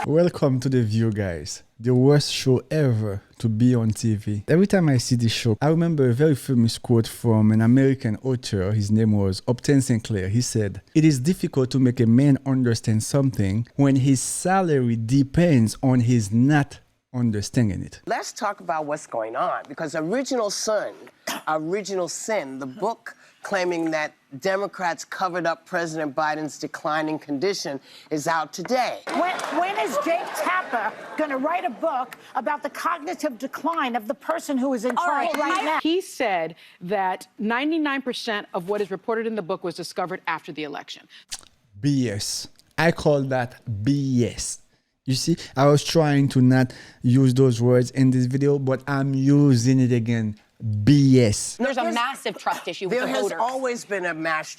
Welcome to The View, guys. The worst show ever to be on TV. Every time I see this show, I remember a very famous quote from an American author. His name was Upton Sinclair. He said, "It is difficult to make a man understand something when his salary depends on his not understanding it." Let's talk about what's going on, because Original Sin, the book claiming that Democrats covered up President Biden's declining condition, is out today. When is Jake Tapper going to write a book about the cognitive decline of the person who is in charge right now? He said that 99% of what is reported in the book was discovered after the election. BS. I call that BS. You see, I was trying to not use those words in this video, but I'm using it again. BS. There's a massive trust issue with the voters. There has always been a mass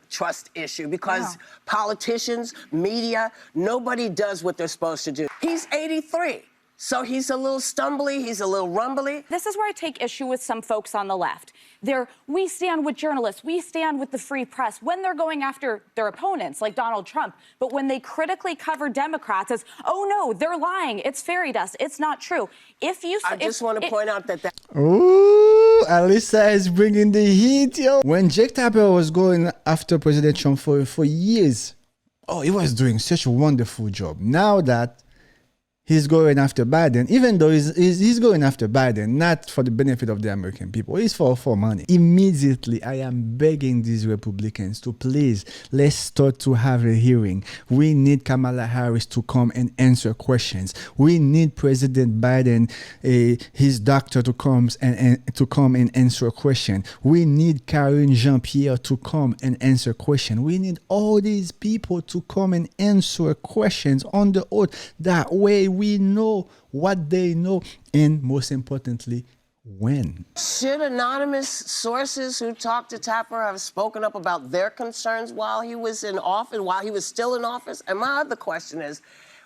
trust issue because politicians, media, nobody does what they're supposed to do. He's 83, so he's a little stumbly, he's a little rumbly. This is where I take issue with some folks on the left. We stand with journalists, we stand with the free press when they're going after their opponents, like Donald Trump. But when they critically cover Democrats as, oh no, they're lying, it's fairy dust, it's not true. I just want to point out that Ooh, Alyssa is bringing the heat, yo. When Jake Tapper was going after President Trump for years, he was doing such a wonderful job. Now that he's going after Biden, even though he's going after Biden, not for the benefit of the American people. It's for money. Immediately, I am begging these Republicans to please, let's start to have a hearing. We need Kamala Harris to come and answer questions. We need President Biden, his doctor, to come and answer a question. We need Karine Jean-Pierre to come and answer question. We need all these people to come and answer questions on the oath. That way we know what they know, and most importantly, when. Should anonymous sources who talked to Tapper have spoken up about their concerns while he was in office, while he was still in office? And my other question is,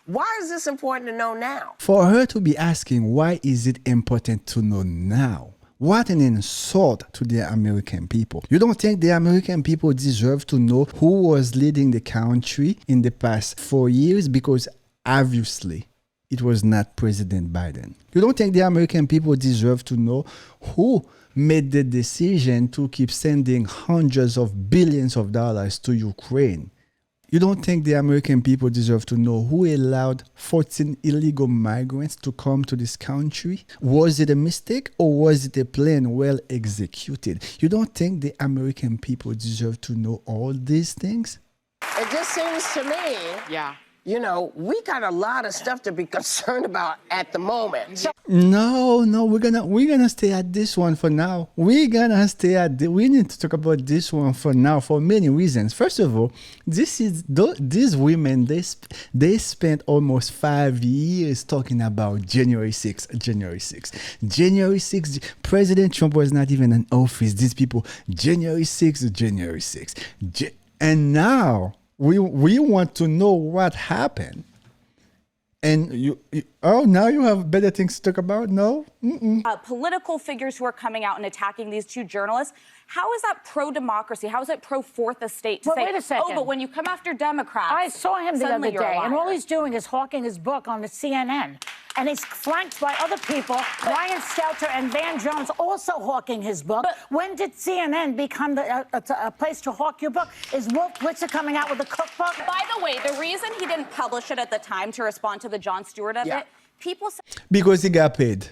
why is this important to know now? For her to be asking, why is it important to know now? What an insult to the American people. You don't think the American people deserve to know who was leading the country in the past 4 years? Because obviously, it was not President Biden. You don't think the American people deserve to know who made the decision to keep sending hundreds of billions of dollars to Ukraine? You don't think the American people deserve to know who allowed 14 illegal migrants to come to this country? Was it a mistake or was it a plan well executed? You don't think the American people deserve to know all these things? It just seems to me, you know, we got a lot of stuff to be concerned about at the moment. So No, we're gonna stay at this one for now. We need to talk about this one for now for many reasons. First of all, these women, they spent almost 5 years talking about January 6th. President Trump was not even in office. These people, January 6th. And now we want to know what happened. And now you have better things to talk about? No? Political figures who are coming out and attacking these two journalists, how is that pro-democracy? How is it pro-Fourth Estate to say, wait a second. oh, but when you come after Democrats... I saw him the other suddenly you're a day, and liar. all he's doing is hawking his book on the CNN. And he's flanked by other people, Ryan Stelter and Van Jones, also hawking his book. When did CNN become a place to hawk your book? Is Wolf Blitzer coming out with a cookbook? By the way, the reason he didn't publish it at the time to respond to the Jon Stewart of it, people say... Because he got paid.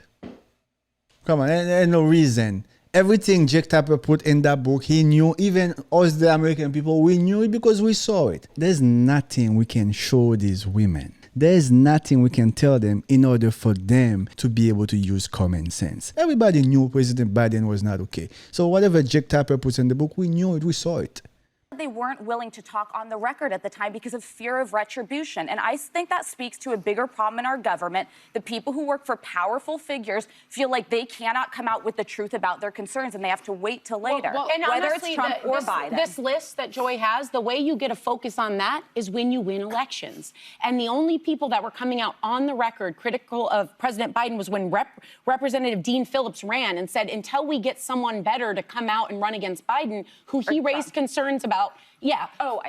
Come on, there's no reason. Everything Jake Tapper put in that book, he knew. Even us, the American people, we knew it because we saw it. There's nothing we can show these women. There's nothing we can tell them in order for them to be able to use common sense. Everybody knew President Biden was not okay. So whatever Jake Tapper puts in the book, we knew it, we saw it. They weren't willing to talk on the record at the time because of fear of retribution. And I think that speaks to a bigger problem in our government. The people who work for powerful figures feel like they cannot come out with the truth about their concerns, and they have to wait till later, and whether honestly, it's Trump or Biden. This list that Joy has, the way you get a focus on that is when you win elections. And the only people that were coming out on the record critical of President Biden was when Representative Dean Phillips ran and said, until we get someone better to come out and run against Biden, who he raised concerns about about,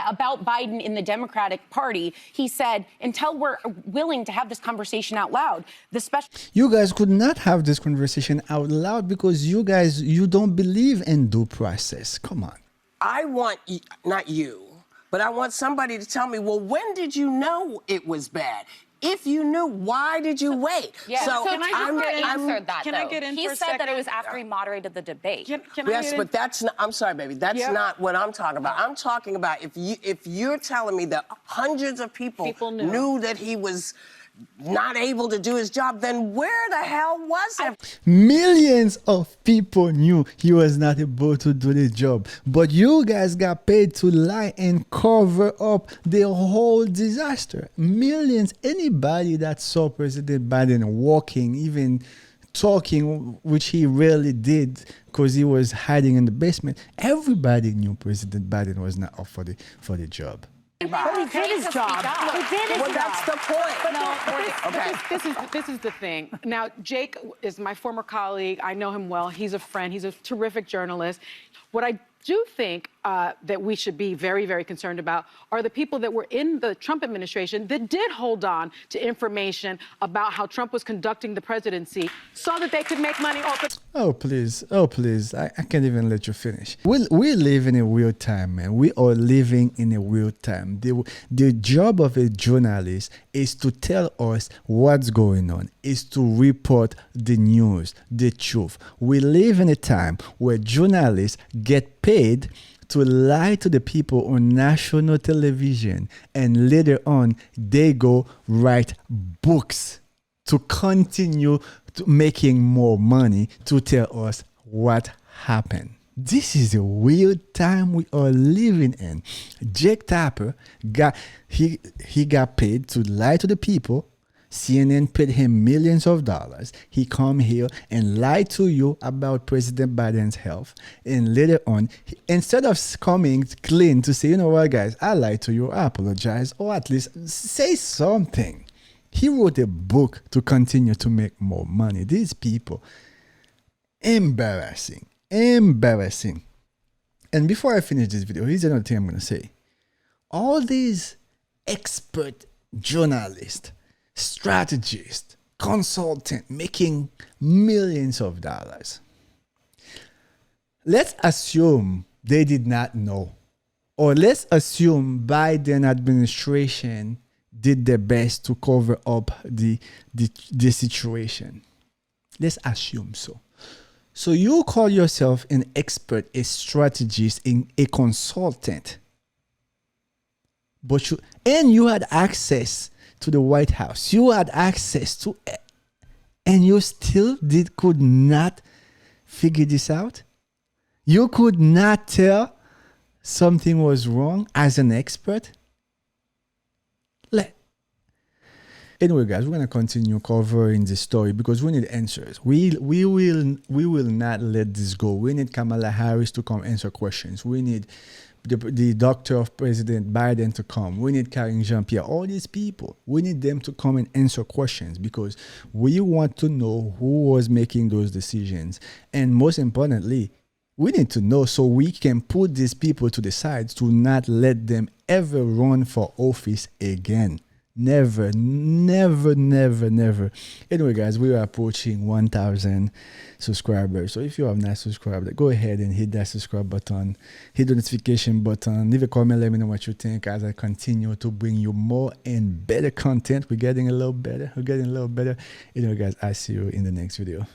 about Biden in the Democratic Party. He said, until we're willing to have this conversation out loud, the special... You guys could not have this conversation out loud because you don't believe in due process. Come on. I want, not you, but I want somebody to tell me, well, when did you know it was bad? If you knew, why did you wait? Yeah, so can I answer that, Can I get in He for a said second? that it was after he moderated the debate. Yes, but that's not, I'm sorry, baby. That's not what I'm talking about. I'm talking about if you're telling me that hundreds of people knew that he was not able to do his job, then where the hell was it? Millions of people knew he was not able to do the job, but you guys got paid to lie and cover up the whole disaster. Millions. Anybody that saw President Biden walking, even talking, which he rarely did because he was hiding in the basement, everybody knew President Biden was not up for the job. But he did his job. He did his job. That's the point. This is the thing. Now, Jake is my former colleague. I know him well. He's a friend. He's a terrific journalist. What I do think that we should be very, very concerned about are the people that were in the Trump administration that did hold on to information about how Trump was conducting the presidency, so that they could make money off it. Oh, please. Oh, please. I can't even let you finish. We live in a weird time, man. We are living in a weird time. The job of a journalist is to tell us what's going on, is to report the news, the truth. We live in a time where journalists get paid to lie to the people on national television, and later on they go write books to continue to making more money to tell us what happened. This is a weird time we are living in. Jake Tapper got paid to lie to the people. CNN paid him millions of dollars. He come here and lie to you about President Biden's health. And later on, instead of coming clean to say, you know what, guys, I lied to you, I apologize, or at least say something. He wrote a book to continue to make more money. These people, embarrassing. Embarrassing. And before I finish this video, here's another thing I'm going to say. All these expert journalists, strategist, consultant making millions of dollars. Let's assume they did not know, or let's assume Biden administration did their best to cover up the situation. Let's assume so. So you call yourself an expert, a strategist, a consultant, but you had access to the White House. You had access to, and you still could not figure this out. You could not tell something was wrong as an expert. Anyway, guys, we're gonna continue covering this story because we need answers. We will not let this go. We need Kamala Harris to come answer questions. We need the doctor of President Biden to come. We need Karine Jean-Pierre, all these people. We need them to come and answer questions because we want to know who was making those decisions. And most importantly, we need to know so we can put these people to the side to not let them ever run for office again. Never, never, never, never. Anyway, guys, we are approaching 1,000 subscribers. So if you have not subscribed, go ahead and hit that subscribe button, hit the notification button, leave a comment, let me know what you think as I continue to bring you more and better content. We're getting a little better. Anyway, guys, I'll see you in the next video.